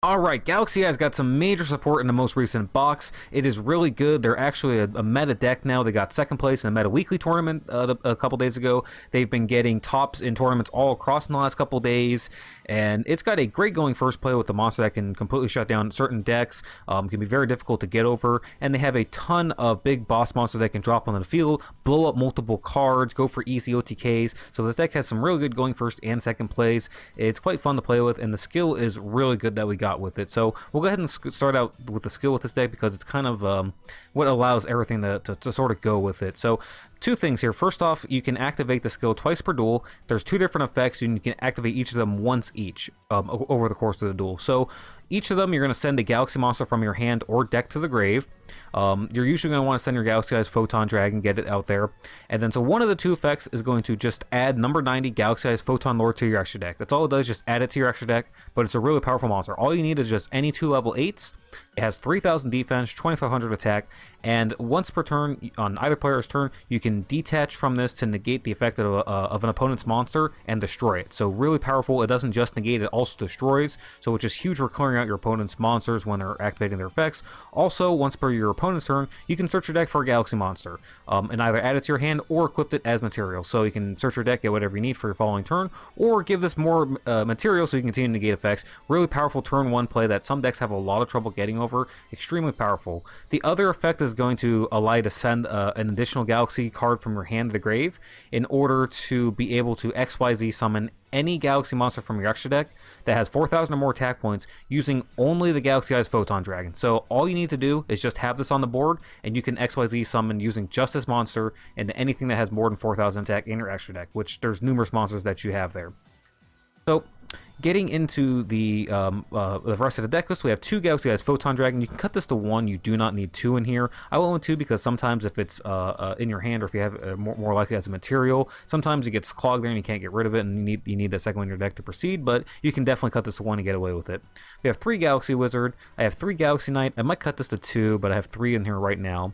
Alright, Galaxy has got some major support in the most recent box. It is really good. They're actually a meta deck now. They got second place in a meta weekly tournament a couple days ago. They've been getting tops in tournaments all across in the last couple days. And it's got a great going first play with the monster that can completely shut down certain decks. Can be very difficult to get over. And they have a ton of big boss monsters that can drop onto the field, blow up multiple cards, go for easy OTKs. So this deck has some really good going first and second plays. It's quite fun to play with, and the skill is really good that we got with it. So we'll go ahead and start out with the skill with this deck because it's kind of what allows everything to sort of go with it. So two things here. First off, you can activate the skill twice per duel. There's two different effects, and you can activate each of them once each over the course of the duel. So each of them, you're going to send a Galaxy monster from your hand or deck to the grave. You're usually going to want to send your Galaxy-Eyes Photon Dragon, get it out there. And then so one of the two effects is going to just add number 90 Galaxy-Eyes Photon Lore to your extra deck. That's all it does, just add it to your extra deck, but it's a really powerful monster. All you need is just any two level 8s. It has 3,000 defense, 2,500 attack, and once per turn, on either player's turn, you can detach from this to negate the effect of an opponent's monster and destroy it. So really powerful. It doesn't just negate, it also destroys, so which is huge for clearing out your opponent's monsters when they're activating their effects. Also, once per your opponent's turn, you can search your deck for a Galaxy monster, and either add it to your hand or equip it as material. So you can search your deck, get whatever you need for your following turn, or give this more material so you can continue to negate effects. Really powerful turn 1 play that some decks have a lot of trouble getting over. Extremely powerful. The other effect is going to allow you to send an additional Galaxy card from your hand to the grave in order to be able to XYZ summon any Galaxy monster from your extra deck that has 4,000 or more attack points using only the Galaxy-Eyes Photon Dragon. So all you need to do is just have this on the board, and you can XYZ summon using just this monster into anything that has more than 4,000 attack in your extra deck, which there's numerous monsters that you have there. So getting into the rest of the deck list, we have two Galaxy-Eyes Photon Dragon. You can cut this to 1. You do not need 2 in here. I went with 2 because sometimes if it's in your hand, or if you have more likely as a material, sometimes it gets clogged there and you can't get rid of it, and you need that second one in your deck to proceed. But you can definitely cut this to 1 and get away with it. We have 3 Galaxy Wizard. I have 3 Galaxy Knight. I might cut this to 2, but I have 3 in here right now.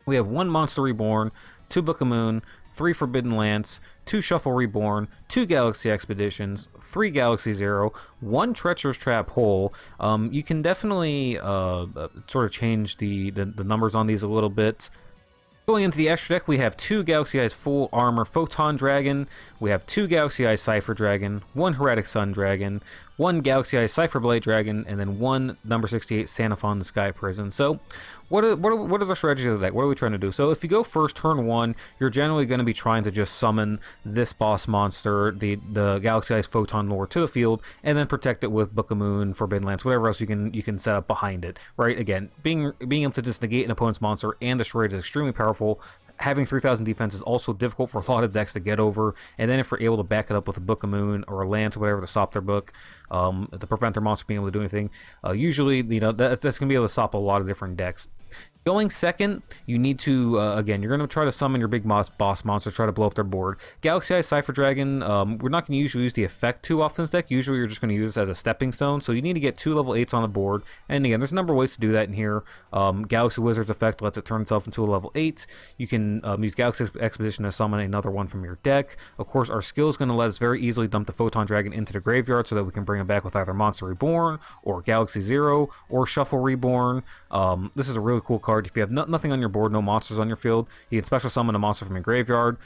We have 1 Monster Reborn, 2 Book of Moon, 3 Forbidden Lance, 2 Shuffle Reborn, 2 Galaxy Expeditions, 3 Galaxy Zero, 1 Treacherous Trap Hole. You can definitely sort of change the numbers on these a little bit. Going into the extra deck, we have 2 Galaxy-Eyes Full Armor Photon Dragon, we have 2 Galaxy-Eyes Cypher Dragon, 1 Heretic Sun Dragon, 1 Galaxy-Eyes Cypher Blade Dragon, and then 1 number 68 Sanafon the Sky Prison. So what is our strategy of the deck? What are we trying to do? So if you go first turn 1, you're generally going to be trying to just summon this boss monster, the Galaxy-Eyes Photon Lore, to the field, and then protect it with Book of Moon, Forbidden Lance, whatever else you can set up behind it, right? Again, being able to just negate an opponent's monster and destroy it is extremely powerful. Having 3,000 defense is also difficult for a lot of decks to get over, and then if we're able to back it up with a Book of Moon or a Lance or whatever to stop their book, to prevent their monster being able to do anything, usually that's going to be able to stop a lot of different decks. Going second, you need to, again, you're going to try to summon your big boss monster, try to blow up their board. Galaxy-Eyes Cypher Dragon, we're not going to usually use the effect too often in this deck. Usually you're just going to use this as a stepping stone, so you need to get 2 level 8s on the board. And again, there's a number of ways to do that in here. Galaxy Wizard's effect lets it turn itself into a level 8. You can use Galaxy Expedition to summon another one from your deck. Of course, our skill is going to let us very easily dump the Photon Dragon into the graveyard so that we can bring it back with either Monster Reborn, or Galaxy Zero, or Shuffle Reborn. This is a really cool card. If you have nothing on your board, no monsters on your field, you can special summon a monster from your graveyard.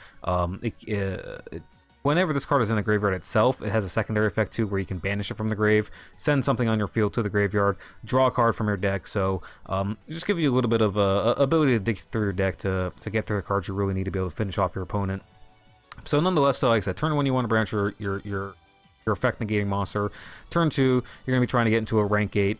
Whenever this card is in the graveyard itself, it has a secondary effect too, where you can banish it from the grave, send something on your field to the graveyard, draw a card from your deck. So just give you a little bit of ability to dig through your deck to get through the cards you really need to be able to finish off your opponent. So nonetheless, though, like I said, turn 1 you want to branch your effect negating monster. Turn 2, you're going to be trying to get into a rank 8.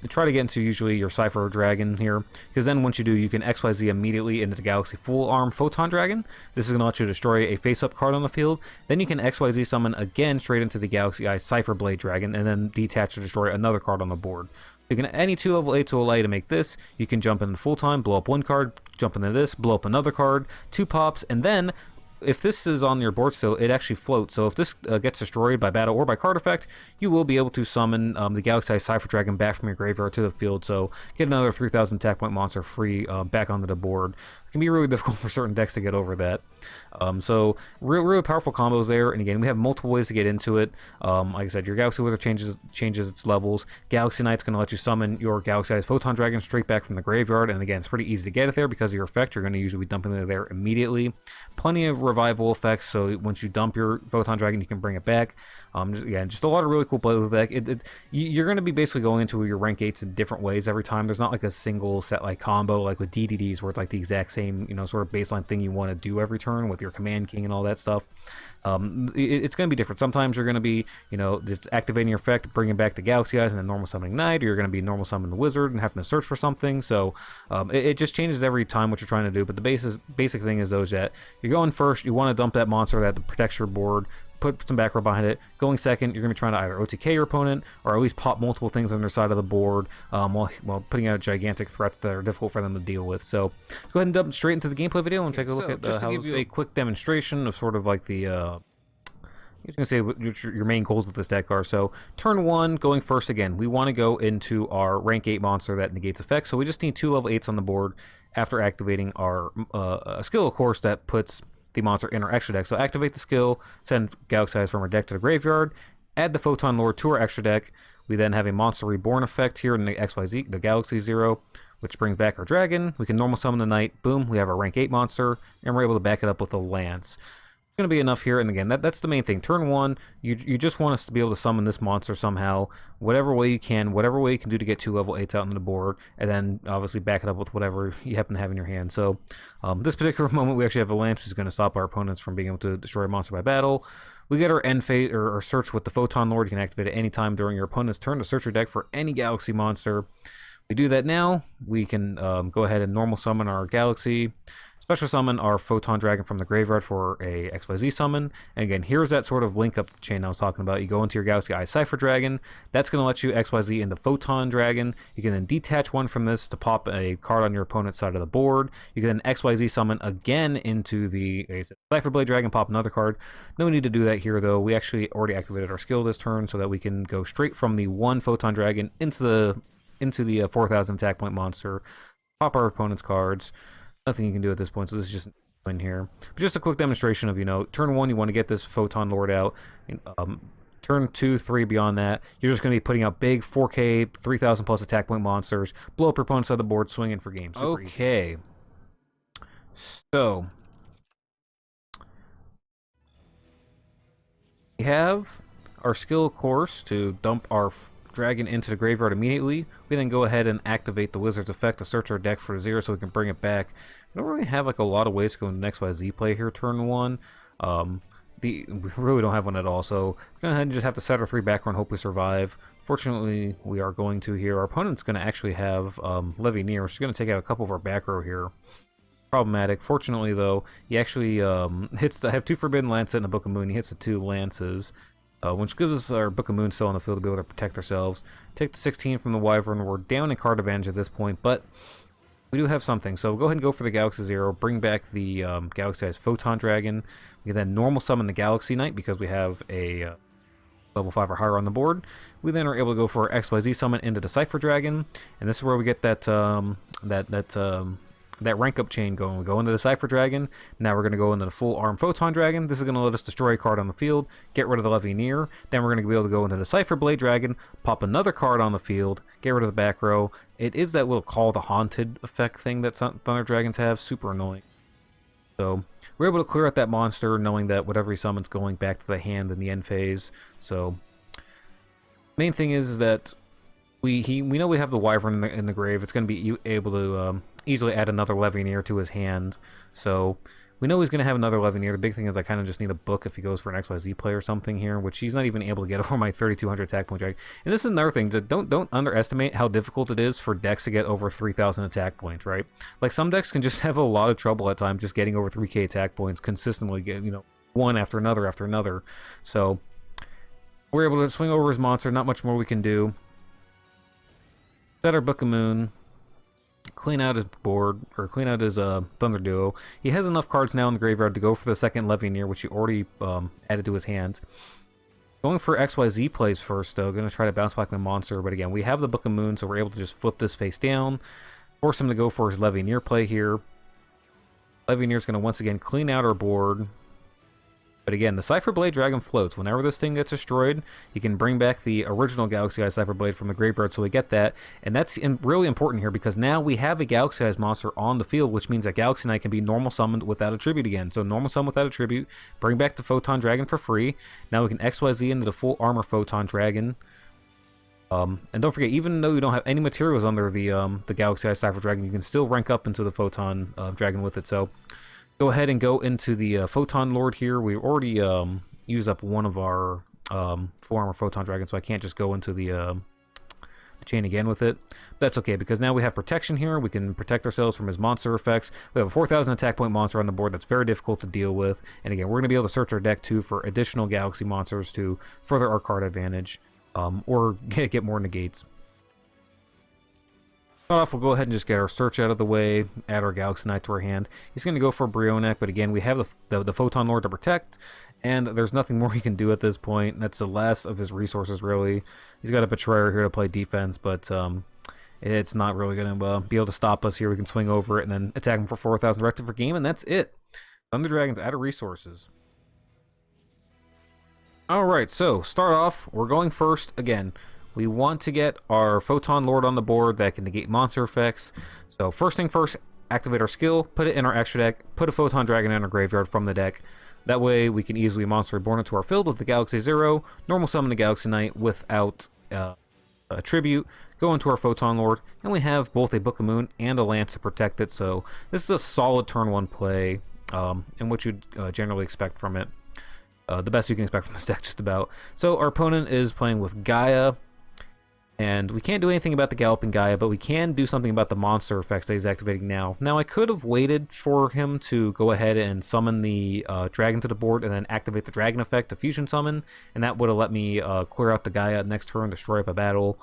Try to get into usually your Cypher Dragon here, because then once you do, you can XYZ immediately into the Galaxy Full Arm Photon Dragon. This is going to let you destroy a face-up card on the field. Then you can XYZ summon again straight into the Galaxy-Eyes Cypher Blade Dragon, and then detach to destroy another card on the board. You can any 2 level 8 to allow you to make this. You can jump in full time, blow up 1 card, jump into this, blow up another card, 2 pops, and then if this is on your board still, it actually floats. So if this gets destroyed by battle or by card effect, you will be able to summon the Galaxy-Eyes Cypher Dragon back from your graveyard to the field. So get another 3,000 attack point monster free back onto the board. It can be really difficult for certain decks to get over that. So real powerful combos there, and again, we have multiple ways to get into it. Like I said, your Galaxy Wizard changes its levels. Galaxy Knight's going to let you summon your Galaxy-sized Photon Dragon straight back from the graveyard, and again, it's pretty easy to get it there because of your effect. You're going to usually be dumping it there immediately. Plenty of revival effects, so once you dump your Photon Dragon, you can bring it back. Just a lot of really cool plays with that deck. You're going to be basically going into your rank 8s in different ways every time. There's not like a single set like combo like with DDDs where it's like the exact same, you know, sort of baseline thing you want to do every turn with your Command King and all that stuff. It's going to be different. Sometimes you're going to be, you know, just activating your effect, bringing back the Galaxy Eyes and then normal summoning Knight, or you're going to be normal summoning the Wizard and having to search for something. So it just changes every time what you're trying to do. But the basic thing is those that you're going first, you want to dump that monster that protects your board, put some back row behind it. Going second, you're going to be trying to either OTK your opponent or at least pop multiple things on their side of the board while putting out gigantic threats that are difficult for them to deal with. So let's go ahead and jump straight into the gameplay video and take a look at just to give you a quick demonstration of sort of like the I was going to say what your main goals with this deck are. So turn 1, going first again, we want to go into our rank 8 monster that negates effects. So we just need 2 level 8s on the board after activating our skill, of course, that puts the monster in our extra deck. So activate the skill, send Galaxy Eyes from our deck to the graveyard, add the Photon Lord to our extra deck. We then have a Monster Reborn effect here in the XYZ, the Galaxy 0, which brings back our dragon. We can normal summon the Knight. Boom, we have our rank 8 monster, and we're able to back it up with a Lance. Going to be enough here, and again, that's the main thing. Turn 1, you just want us to be able to summon this monster somehow, whatever way you can do to get 2 level 8s out on the board, and then obviously back it up with whatever you happen to have in your hand. So this particular moment, we actually have a Lance, which is going to stop our opponents from being able to destroy a monster by battle. We get our end phase or search with the Photon Lord. You can activate it any time during your opponent's turn to search your deck for any Galaxy monster. We do that now. We can go ahead and normal summon our Galaxy. Special summon our Photon Dragon from the graveyard for a XYZ summon. And again, here's that sort of link up the chain I was talking about. You go into your Galaxy Eye Cypher Dragon. That's going to let you XYZ into Photon Dragon. You can then detach one from this to pop a card on your opponent's side of the board. You can then XYZ summon again into the Cypher Blade Dragon, pop another card. No need to do that here, though. We actually already activated our skill this turn so that we can go straight from the 1 Photon Dragon into the 4,000 attack point monster, pop our opponent's cards. Nothing you can do at this point, so this is just in here. But just a quick demonstration of, you know, turn 1, you want to get this Photon Lord out. Turn 2, 3, beyond that, you're just going to be putting out big 4K, 3,000 plus attack point monsters, blow up your opponent's side of the board, swinging for games. Okay. So we have our skill, of course, to dump our dragon into the graveyard immediately. We then go ahead and activate the Wizard's effect to search our deck for 0 so we can bring it back. We don't really have like a lot of ways to go into XYZ play here turn 1. We really don't have one at all, so we're going to go ahead and just have to set our 3 back row and hope we survive. Fortunately, we are going to here. Our opponent's going to actually have Levy Near, which is going to take out a couple of our back row here. Problematic. Fortunately, though, he actually hits I have 2 Forbidden Lance in the Book of Moon. He hits the 2 Lances. Which gives us our Book of Moon still on the field to be able to protect ourselves. Take the 16 from the Wyvern. We're down in card advantage at this point, but we do have something. So we'll go ahead and go for the Galaxy 0, bring back the Galaxy-sized Photon Dragon. We can then normal summon the Galaxy Knight because we have a level 5 or higher on the board. We then are able to go for our XYZ summon into the Cypher Dragon, and this is where we get that that rank up chain going. We go into the Cypher Dragon. Now we're going to go into the full arm Photon Dragon. This is going to let us destroy a card on the field, get rid of the Levy Near. Then we're going to be able to go into the Cypher Blade Dragon, pop another card on the field, get rid of the back row. It is that little Call the Haunted effect thing that Thunder Dragons have. Super annoying. So we're able to clear out that monster, knowing that whatever he summons going back to the hand in the end phase. So main thing is that we know we have the Wyvern in the grave. It's going to be able to easily add another Levy Near to his hand. So we know he's going to have another Levy Near. The big thing is I kind of just need a book if he goes for an XYZ play or something here, which he's not even able to get over my 3,200 attack point drag. And this is another thing. Don't underestimate how difficult it is for decks to get over 3,000 attack points, right? Like some decks can just have a lot of trouble at times just getting over 3K attack points consistently, one after another after another. So we're able to swing over his monster. Not much more we can do. Set our Book of Moon, clean out his board, or clean out his Thunder Duo. He has enough cards now in the graveyard to go for the second Levy Near, which he already added to his hand. Going for XYZ plays first, though. Going to try to bounce back my monster, but again, we have the Book of Moon, so we're able to just flip this face down, force him to go for his Levy Near play here. Levianeer is going to once again clean out our board. But again, the Cypher Blade Dragon floats. Whenever this thing gets destroyed, you can bring back the original Galaxy Eyes Cypher Blade from the graveyard, so we get that. And that's really important here, because now we have a Galaxy Eyes monster on the field, which means that Galaxy Knight can be normal summoned without a tribute again. So normal summon without a tribute, bring back the Photon Dragon for free. Now we can XYZ into the full armor Photon Dragon. And don't forget, even though you don't have any materials under the Galaxy Eyes Cypher Dragon, you can still rank up into the Photon Dragon with it. So go ahead and go into the Photon Lord here. We already used up one of our full armor Photon Dragons, so I can't just go into the chain again with it. But that's okay, because now we have protection here. We can protect ourselves from his monster effects. We have a 4,000 attack point monster on the board that's very difficult to deal with. And again, we're going to be able to search our deck too for additional Galaxy monsters to further our card advantage, or get more negates. Start off, we'll go ahead and just get our search out of the way, add our Galaxy Knight to our hand. He's going to go for Brionek, but again, we have the Photon Lord to protect, and there's nothing more he can do at this point. That's the last of his resources, really. He's got a Betrayer here to play defense, but it's not really going to be able to stop us here. We can swing over it and then attack him for 4,000 directed for game, and that's it. Thunder Dragon's out of resources. Alright, so start off, we're going first again. We want to get our Photon Lord on the board that can negate monster effects. So first thing first, activate our skill, put it in our extra deck, put a Photon Dragon in our graveyard from the deck. That way we can easily Monster Reborn into our field with the Galaxy Zero, normal summon the Galaxy Knight without a tribute, go into our Photon Lord, and we have both a Book of Moon and a Lance to protect it. So this is a solid turn 1 play, and what you'd generally expect from it. The best you can expect from this deck, just about. So our opponent is playing with Gaia, and we can't do anything about the Galloping Gaia, but we can do something about the monster effects that he's activating now. Now, I could have waited for him to go ahead and summon the dragon to the board and then activate the dragon effect to fusion summon, and that would have let me clear out the Gaia next turn, destroy up a battle,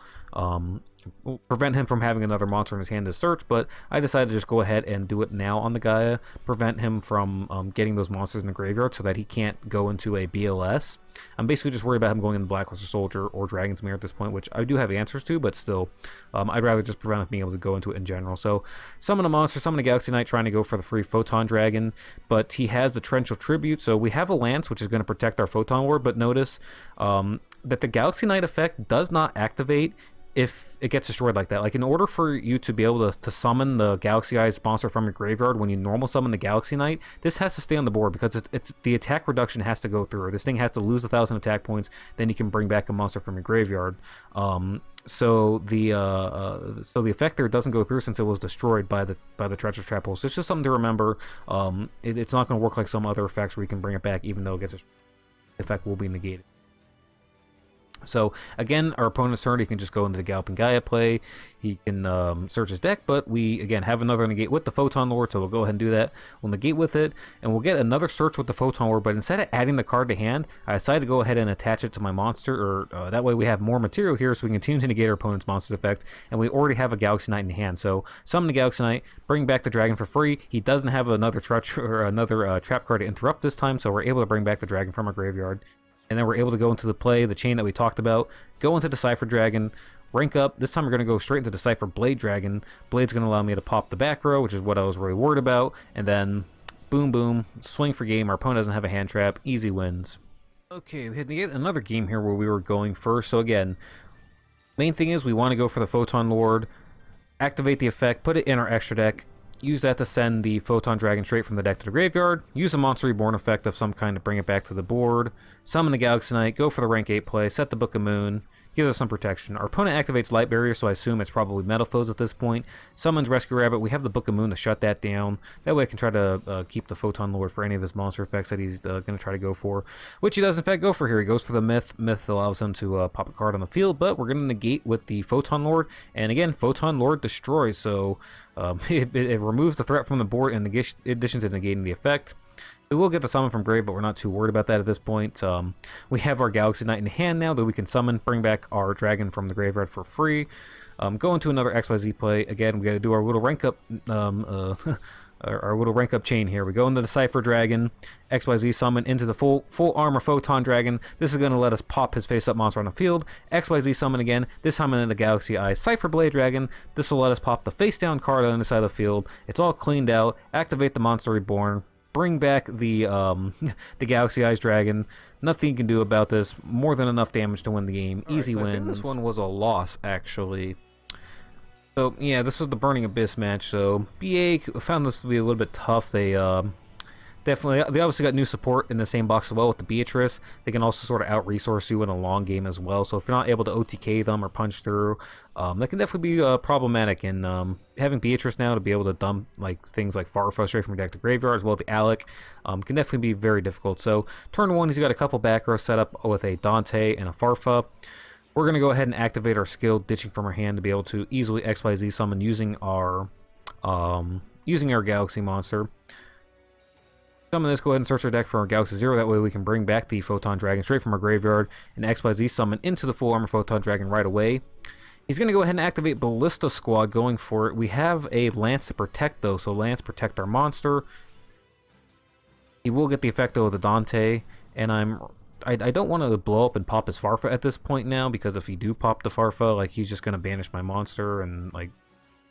prevent him from having another monster in his hand to search. But I decided to just go ahead and do it now on the Gaia, prevent him from getting those monsters in the graveyard so that he can't go into a BLS. I'm basically just worried about him going into Blackluster Soldier or Dragon's Mirror at this point, which I do have answers to, but still, I'd rather just prevent him being able to go into it in general. So summon a monster, summon a Galaxy Knight, trying to go for the free Photon Dragon, but he has the Torrential Tribute, so we have a Lance, which is going to protect our Photon Lord, but notice that the Galaxy Knight effect does not activate if it gets destroyed like that. Like, in order for you to be able to summon the Galaxy Eyes monster from your graveyard when you normal summon the Galaxy Knight, this has to stay on the board, because it's the attack reduction has to go through. This thing has to lose 1,000 attack points, then you can bring back a monster from your graveyard. So the effect there doesn't go through since it was destroyed by the Treacherous Trap Hole. So it's just something to remember. It's not going to work like some other effects where you can bring it back even though it gets the effect will be negated. So again, our opponent's turn, he can just go into the Galloping Gaia play. He can search his deck, but we again have another negate with the Photon Lord, so we'll go ahead and do that. We'll negate with it, and we'll get another search with the Photon Lord, but instead of adding the card to hand, I decided to go ahead and attach it to my monster, or that way we have more material here, so we can continue to negate our opponent's monster effect, and we already have a Galaxy Knight in hand. So summon the Galaxy Knight, bring back the dragon for free. He doesn't have another trap card to interrupt this time, so we're able to bring back the dragon from our graveyard. And then we're able to go into the play, the chain that we talked about, go into the Cypher Dragon, rank up. This time we're going to go straight into the Cypher Blade Dragon. Blade's going to allow me to pop the back row, which is what I was really worried about. And then, boom, boom, swing for game. Our opponent doesn't have a hand trap. Easy wins. Okay, we had to get another game here where we were going first. So again, main thing is we want to go for the Photon Lord, activate the effect, put it in our extra deck, use that to send the Photon Dragon straight from the deck to the graveyard, use a Monster Reborn effect of some kind to bring it back to the board, summon the Galaxy Knight, go for the rank 8 play, set the Book of Moon, give us some protection. Our opponent activates Light Barrier, so I assume it's probably Metalfoes at this point. Summons Rescue Rabbit, we have the Book of Moon to shut that down. That way I can try to keep the Photon Lord for any of his monster effects that he's going to try to go for, which he does in fact go for here. He goes for the Myth. Myth allows him to pop a card on the field, but we're going to negate with the Photon Lord, and again, Photon Lord destroys, so it removes the threat from the board in addition to negating the effect. We will get the summon from grave, but we're not too worried about that at this point. We have our Galaxy Knight in hand now that we can summon, bring back our dragon from the graveyard for free. Go into another XYZ play. Again, we got to do our little rank up our little rank up chain here. We go into the Cypher Dragon, XYZ summon into the full armor Photon Dragon. This is going to let us pop his face up monster on the field. XYZ summon again, this time into the Galaxy Eye Cypher Blade Dragon. This will let us pop the face down card on the side of the field. It's all cleaned out. Activate the Monster Reborn. Bring back the the Galaxy Eyes Dragon. Nothing you can do about this. More than enough damage to win the game. Easy win. I think this one was a loss, actually. So, yeah, this was the Burning Abyss match. So, BA found this to be a little bit tough. They they obviously got new support in the same box as well with the Beatrice. They can also sort of out-resource you in a long game as well. So, if you're not able to OTK them or punch through, that can definitely be problematic. And having Beatrice now to be able to dump like things like Farfa straight from your deck to graveyard as well as the Alec can definitely be very difficult. So, turn 1, he's got a couple back rows set up with a Dante and a Farfa. We're going to go ahead and activate our skill, ditching from our hand, to be able to easily XYZ summon using our Galaxy monster. Summon this, go ahead and search our deck for our Galaxy Zero. That way we can bring back the Photon Dragon straight from our graveyard and XYZ summon into the full armor Photon Dragon right away. He's going to go ahead and activate Ballista Squad, going for it. We have a Lance to protect, though, so Lance protect our monster. He will get the effect, though, of the Dante, and I don't want to blow up and pop his Farfa at this point now, because if you do pop the Farfa, like, he's just going to banish my monster and, like,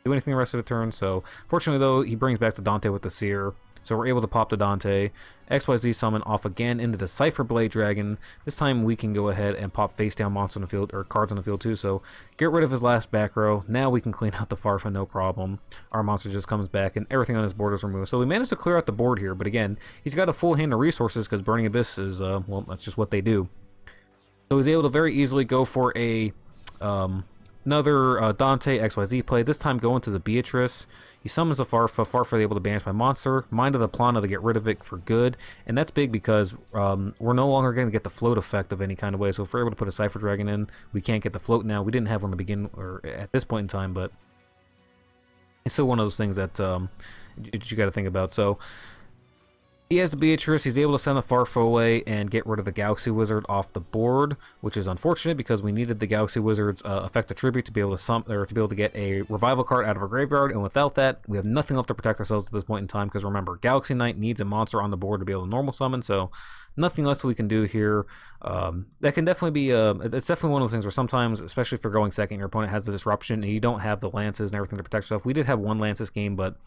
do anything the rest of the turn. So, fortunately, though, he brings back the Dante with the Seer. So we're able to pop the Dante, XYZ summon off again into the Cypher Blade Dragon. This time we can go ahead and pop face down monsters on the field, or cards on the field too. So get rid of his last back row. Now we can clean out the Farfa, no problem. Our monster just comes back and everything on his board is removed. So we managed to clear out the board here, but again, he's got a full hand of resources because Burning Abyss is, well, that's just what they do. So he's able to very easily go for a another Dante XYZ play, this time going to the Beatrice. He summons the Farfa. Farfa able to banish my monster. Mind of the Plana to get rid of it for good. And that's big because we're no longer going to get the float effect of any kind of way. So if we're able to put a Cypher Dragon in, we can't get the float now. We didn't have one to begin, or at this point in time, but it's still one of those things that you got to think about. So he has the Beatrice. He's able to send the Farfa away and get rid of the Galaxy Wizard off the board, which is unfortunate because we needed the Galaxy Wizard's effect of tribute to be able to get a revival card out of our graveyard. And without that, we have nothing left to protect ourselves at this point in time. Because remember, Galaxy Knight needs a monster on the board to be able to normal summon. So nothing else we can do here. That can definitely be it's definitely one of those things where sometimes, especially if you're going second, your opponent has the disruption and you don't have the lances and everything to protect yourself. We did have one lance this game, but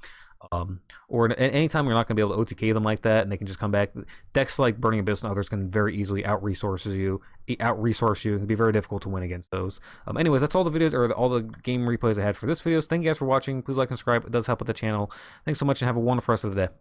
or anytime you're not going to be able to OTK them like that and they can just come back, decks like Burning Abyss and others can very easily out-resource you. It can be very difficult to win against those. Anyways, that's all the videos, or all the game replays I had for this video. So thank you guys for watching. Please like and subscribe. It does help with the channel. Thanks so much and have a wonderful rest of the day.